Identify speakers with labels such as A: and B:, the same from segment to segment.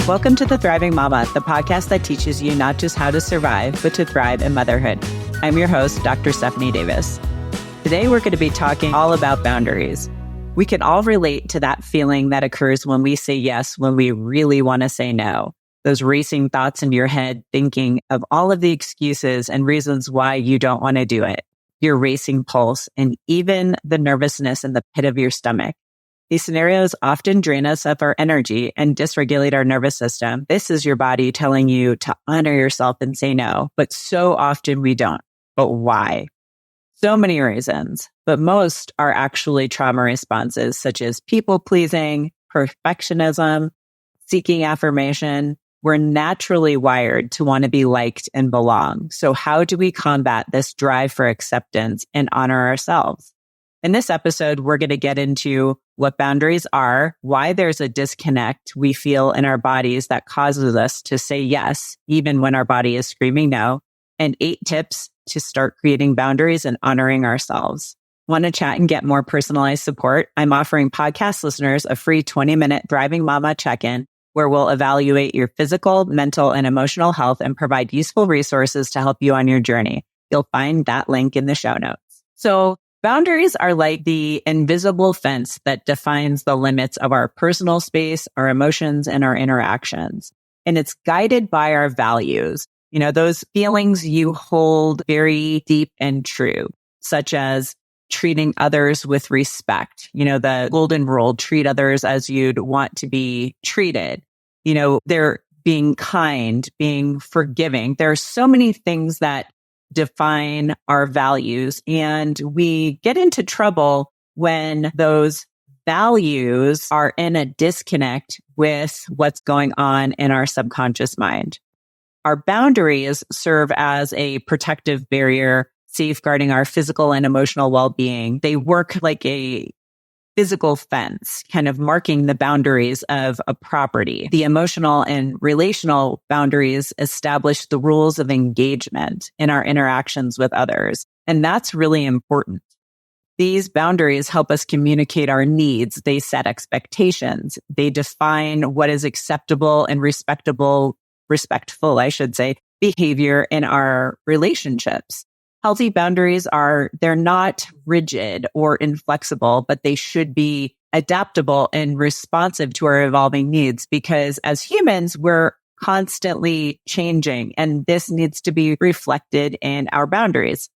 A: Welcome to The Thriving Mama, the podcast that teaches you not just how to survive, but to thrive in motherhood. I'm your host, Dr. Stephanie Davis. Today, we're going to be talking all about boundaries. We can all relate to that feeling that occurs when we say yes, when we really want to say no. Those racing thoughts in your head, thinking of all of the excuses and reasons why you don't want to do it, your racing pulse, and even the nervousness in the pit of your stomach. These scenarios often drain us of our energy and dysregulate our nervous system. This is your body telling you to honor yourself and say no, but so often we don't. But why? So many reasons, but most are actually trauma responses such as people-pleasing, perfectionism, seeking affirmation. We're naturally wired to want to be liked and belong. So how do we combat this drive for acceptance and honor ourselves? In this episode, we're going to get into what boundaries are, why there's a disconnect we feel in our bodies that causes us to say yes, even when our body is screaming no, and 8 tips to start creating boundaries and honoring ourselves. Want to chat and get more personalized support? I'm offering podcast listeners a free 20-minute Thriving Mama check-in where we'll evaluate your physical, mental, and emotional health and provide useful resources to help you on your journey. You'll find that link in the show notes. So, boundaries are like the invisible fence that defines the limits of our personal space, our emotions, and our interactions. And it's guided by our values. You know, those feelings you hold very deep and true, such as treating others with respect. You know, the golden rule, treat others as you'd want to be treated. You know, they're being kind, being forgiving. There are so many things that define our values. And we get into trouble when those values are in a disconnect with what's going on in our subconscious mind. Our boundaries serve as a protective barrier, safeguarding our physical and emotional well-being. They work like a physical fence, kind of marking the boundaries of a property. The emotional and relational boundaries establish the rules of engagement in our interactions with others. And that's really important. These boundaries help us communicate our needs. They set expectations. They define what is acceptable and respectful, I should say, behavior in our relationships. Healthy boundaries they're not rigid or inflexible, but they should be adaptable and responsive to our evolving needs because as humans, we're constantly changing and this needs to be reflected in our boundaries.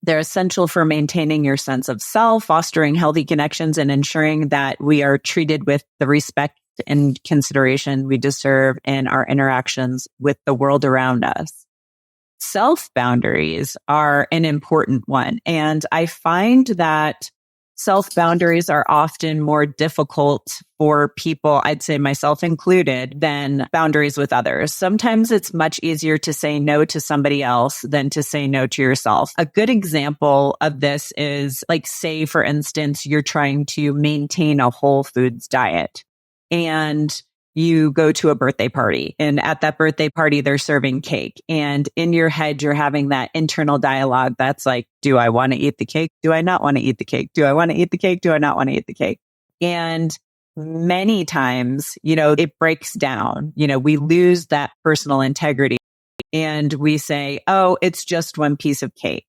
A: They're essential for maintaining your sense of self, fostering healthy connections, and ensuring that we are treated with the respect and consideration we deserve in our interactions with the world around us. Self-boundaries are an important one. And I find that self-boundaries are often more difficult for people, I'd say myself included, than boundaries with others. Sometimes it's much easier to say no to somebody else than to say no to yourself. A good example of this is like, say, for instance, you're trying to maintain a whole foods diet and you go to a birthday party and at that birthday party, they're serving cake. And in your head, you're having that internal dialogue that's like, do I want to eat the cake? Do I not want to eat the cake? Do I want to eat the cake? Do I not want to eat the cake? And many times, you know, it breaks down. You know, we lose that personal integrity and we say, oh, it's just one piece of cake.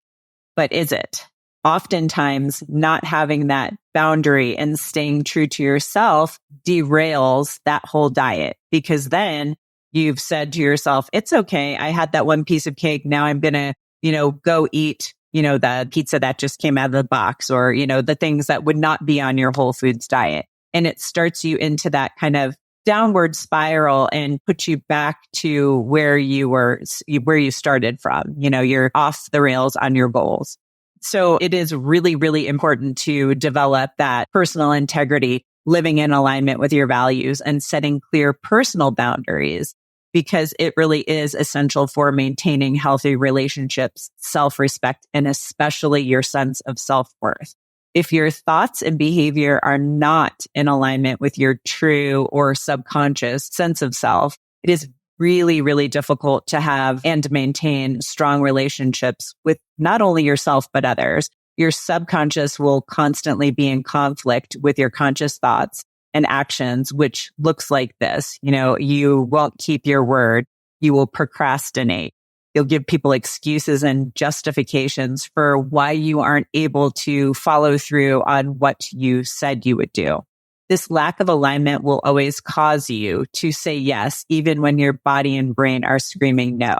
A: But is it? Oftentimes, not having that boundary and staying true to yourself derails that whole diet because then you've said to yourself, it's okay. I had that one piece of cake. Now I'm going to, go eat, the pizza that just came out of the box or, the things that would not be on your whole foods diet. And it starts you into that kind of downward spiral and puts you back to where you started from. You're off the rails on your goals. So it is really, really important to develop that personal integrity, living in alignment with your values and setting clear personal boundaries because it really is essential for maintaining healthy relationships, self-respect, and especially your sense of self-worth. If your thoughts and behavior are not in alignment with your true or subconscious sense of self, it is really, really difficult to have and maintain strong relationships with not only yourself, but others. Your subconscious will constantly be in conflict with your conscious thoughts. and actions, which looks like this. You won't keep your word. You will procrastinate. You'll give people excuses and justifications for why you aren't able to follow through on what you said you would do. This lack of alignment will always cause you to say yes, even when your body and brain are screaming no.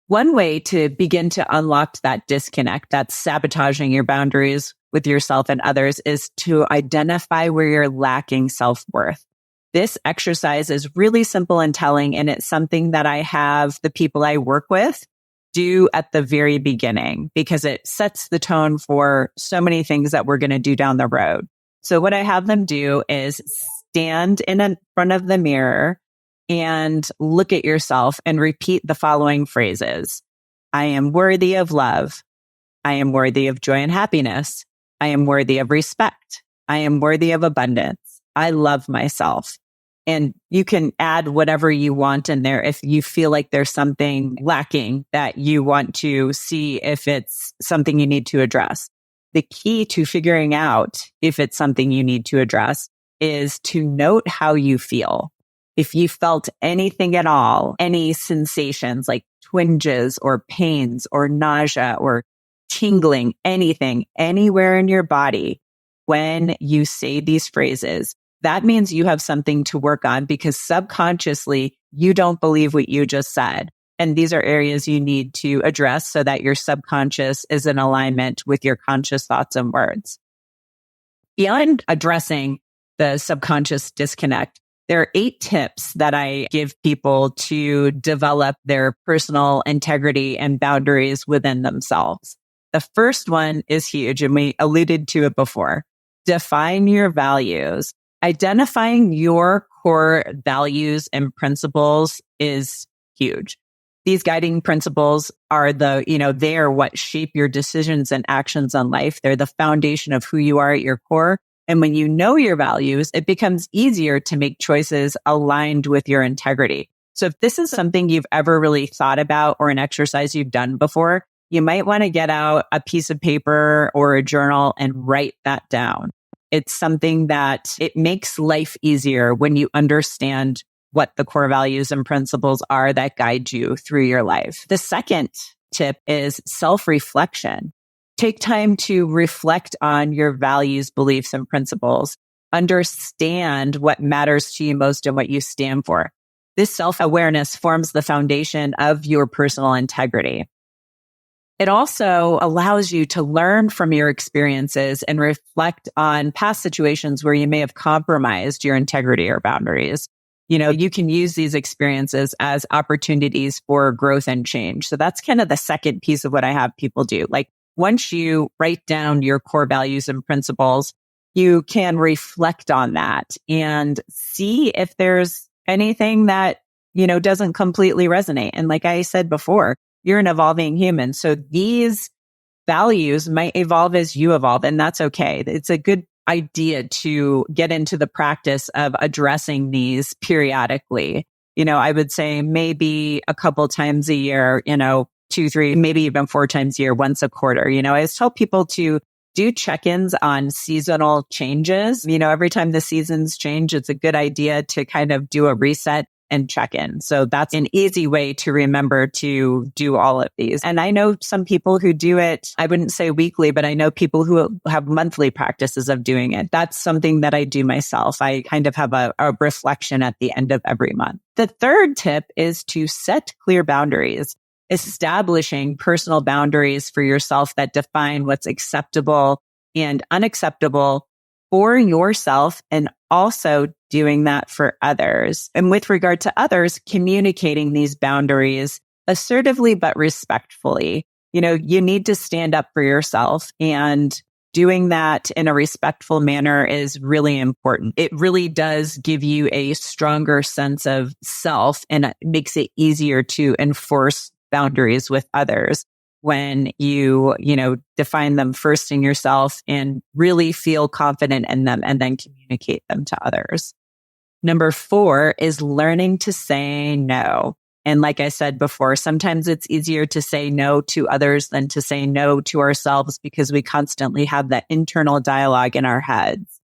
A: One way to begin to unlock that disconnect, that's sabotaging your boundaries with yourself and others, is to identify where you're lacking self-worth. This exercise is really simple and telling, and it's something that I have the people I work with do at the very beginning because it sets the tone for so many things that we're going to do down the road. So what I have them do is stand in front of the mirror and look at yourself and repeat the following phrases. I am worthy of love. I am worthy of joy and happiness. I am worthy of respect. I am worthy of abundance. I love myself. And you can add whatever you want in there if you feel like there's something lacking that you want to see if it's something you need to address. The key to figuring out if it's something you need to address is to note how you feel. If you felt anything at all, any sensations like twinges or pains or nausea or tingling, anything, anywhere in your body, when you say these phrases, that means you have something to work on because subconsciously you don't believe what you just said. And these are areas you need to address so that your subconscious is in alignment with your conscious thoughts and words. Beyond addressing the subconscious disconnect, there are 8 tips that I give people to develop their personal integrity and boundaries within themselves. The first one is huge, and we alluded to it before. Define your values. Identifying your core values and principles is huge. These guiding principles are they are what shape your decisions and actions on life. They're the foundation of who you are at your core. And when you know your values, it becomes easier to make choices aligned with your integrity. So if this is something you've ever really thought about or an exercise you've done before, you might want to get out a piece of paper or a journal and write that down. It's something that it makes life easier when you understand what the core values and principles are that guide you through your life. The second tip is self-reflection. Take time to reflect on your values, beliefs, and principles. Understand what matters to you most and what you stand for. This self-awareness forms the foundation of your personal integrity. It also allows you to learn from your experiences and reflect on past situations where you may have compromised your integrity or boundaries. You can use these experiences as opportunities for growth and change. So that's kind of the second piece of what I have people do. Like once you write down your core values and principles, you can reflect on that and see if there's anything that, doesn't completely resonate. And like I said before, you're an evolving human. So these values might evolve as you evolve, and that's okay. It's a good idea to get into the practice of addressing these periodically. I would say maybe a couple times a year, 2, 3, maybe even 4 times a year, once a quarter. I always tell people to do check-ins on seasonal changes. Every time the seasons change, it's a good idea to kind of do a reset and check in. So that's an easy way to remember to do all of these. And I know some people who do it, I wouldn't say weekly, but I know people who have monthly practices of doing it. That's something that I do myself. I kind of have a reflection at the end of every month. The third tip is to set clear boundaries. Establishing personal boundaries for yourself that define what's acceptable and unacceptable for yourself, and also doing that for others. And with regard to others, communicating these boundaries assertively but respectfully. You need to stand up for yourself, and doing that in a respectful manner is really important. It really does give you a stronger sense of self, and it makes it easier to enforce boundaries with others when you define them first in yourself and really feel confident in them and then communicate them to others. Number 4 is learning to say no. And like I said before, sometimes it's easier to say no to others than to say no to ourselves because we constantly have that internal dialogue in our heads.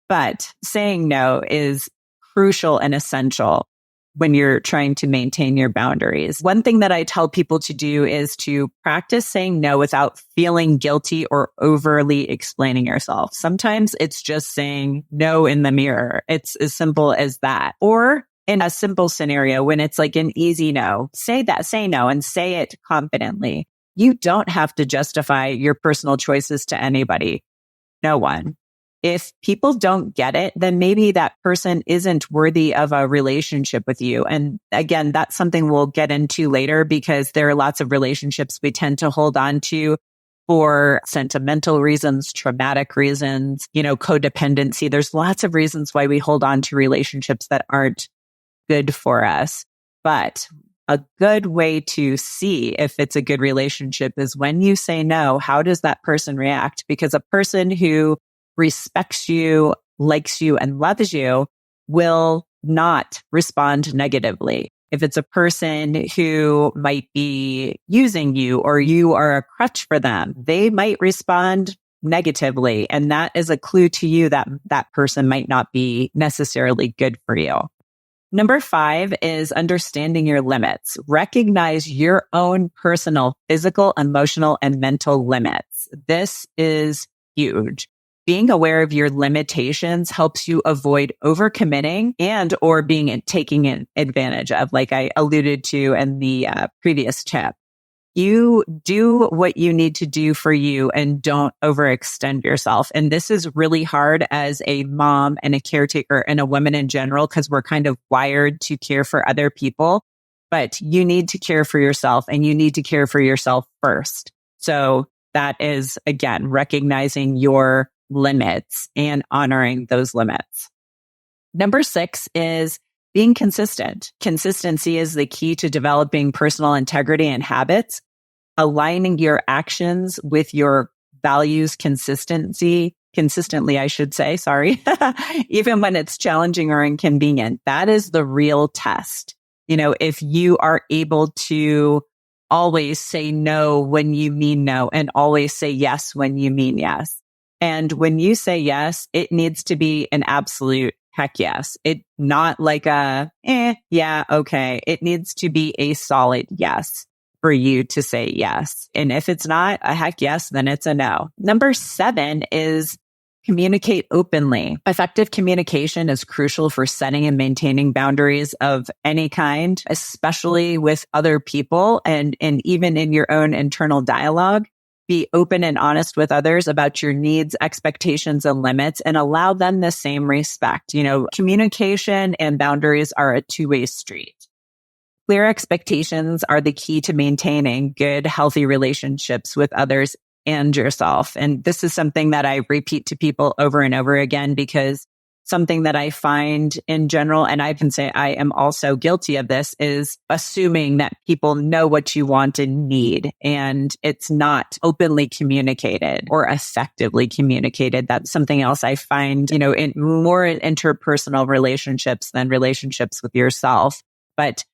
A: But saying no is crucial and essential when you're trying to maintain your boundaries. One thing that I tell people to do is to practice saying no without feeling guilty or overly explaining yourself. Sometimes it's just saying no in the mirror. It's as simple as that. Or in a simple scenario, when it's like an easy no, say no and say it confidently. You don't have to justify your personal choices to anybody. No one. If people don't get it, then maybe that person isn't worthy of a relationship with you. And again, that's something we'll get into later because there are lots of relationships we tend to hold on to for sentimental reasons, traumatic reasons, codependency. There's lots of reasons why we hold on to relationships that aren't good for us. But a good way to see if it's a good relationship is when you say no, how does that person react? Because a person who respects you, likes you, and loves you will not respond negatively. If it's a person who might be using you or you are a crutch for them, they might respond negatively. And that is a clue to you that that person might not be necessarily good for you. Number 5 is understanding your limits. Recognize your own personal, physical, emotional, and mental limits. This is huge. Being aware of your limitations helps you avoid overcommitting and or being taken advantage of, like I alluded to in the previous tip. You do what you need to do for you and don't overextend yourself. And this is really hard as a mom and a caretaker and a woman in general, because we're kind of wired to care for other people, but you need to care for yourself and you need to care for yourself first. So that is, again, recognizing your limits and honoring those limits. Number 6 is being consistent. Consistency is the key to developing personal integrity and habits. Aligning your actions with your values consistently, I should say, sorry, even when it's challenging or inconvenient. That is the real test. If you are able to always say no when you mean no and always say yes when you mean yes. And when you say yes, it needs to be an absolute heck yes. It not like a, yeah, okay. It needs to be a solid yes for you to say yes. And if it's not a heck yes, then it's a no. Number 7 is communicate openly. Effective communication is crucial for setting and maintaining boundaries of any kind, especially with other people and even in your own internal dialogue. Be open and honest with others about your needs, expectations, and limits, and allow them the same respect. Communication and boundaries are a two-way street. Clear expectations are the key to maintaining good, healthy relationships with others and yourself. And this is something that I repeat to people over and over again, because something that I find in general, and I can say I am also guilty of this, is assuming that people know what you want and need, and it's not openly communicated or effectively communicated. That's something else I find, in more interpersonal relationships than relationships with yourself. But,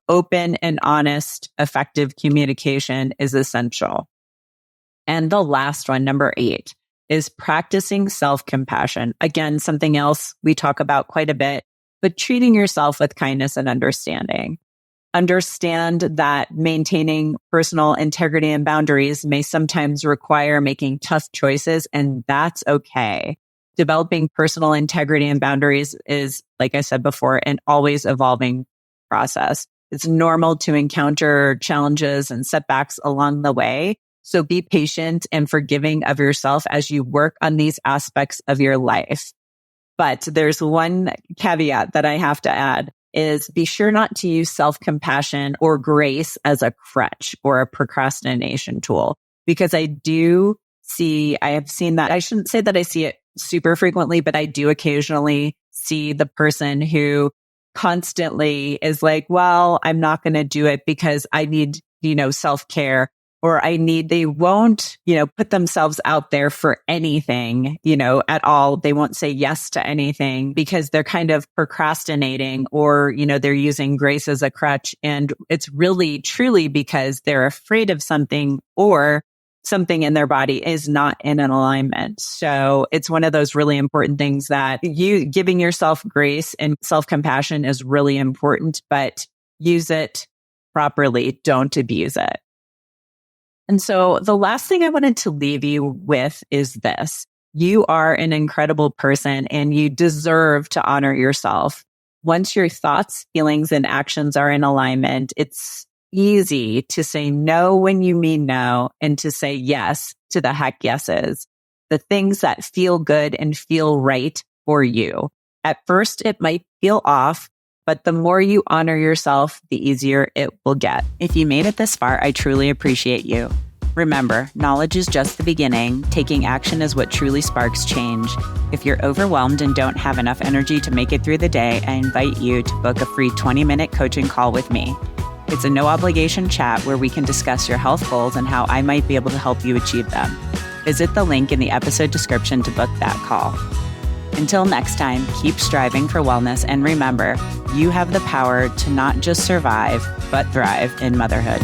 A: open and honest, effective communication is essential. And the last one, number 8, is practicing self-compassion. Again, something else we talk about quite a bit, but treating yourself with kindness and understanding. Understand that maintaining personal integrity and boundaries may sometimes require making tough choices, and that's okay. Developing personal integrity and boundaries is, like I said before, an always evolving process. It's normal to encounter challenges and setbacks along the way. So be patient and forgiving of yourself as you work on these aspects of your life. But there's one caveat that I have to add is be sure not to use self-compassion or grace as a crutch or a procrastination tool, because I have seen that. I shouldn't say that I see it super frequently, but I do occasionally see the person who constantly is like, well, I'm not going to do it because I need, self-care. Or they won't, put themselves out there for anything, at all. They won't say yes to anything because they're kind of procrastinating, or, they're using grace as a crutch. And it's really truly because they're afraid of something, or something in their body is not in an alignment. So it's one of those really important things that you giving yourself grace and self-compassion is really important, but use it properly. Don't abuse it. And so the last thing I wanted to leave you with is this. You are an incredible person and you deserve to honor yourself. Once your thoughts, feelings, and actions are in alignment, it's easy to say no when you mean no and to say yes to the heck yeses, the things that feel good and feel right for you. At first, it might feel off, but the more you honor yourself, the easier it will get. If you made it this far, I truly appreciate you. Remember, knowledge is just the beginning. Taking action is what truly sparks change. If you're overwhelmed and don't have enough energy to make it through the day, I invite you to book a free 20-minute coaching call with me. It's a no-obligation chat where we can discuss your health goals and how I might be able to help you achieve them. Visit the link in the episode description to book that call. Until next time, keep striving for wellness and remember, you have the power to not just survive, but thrive in motherhood.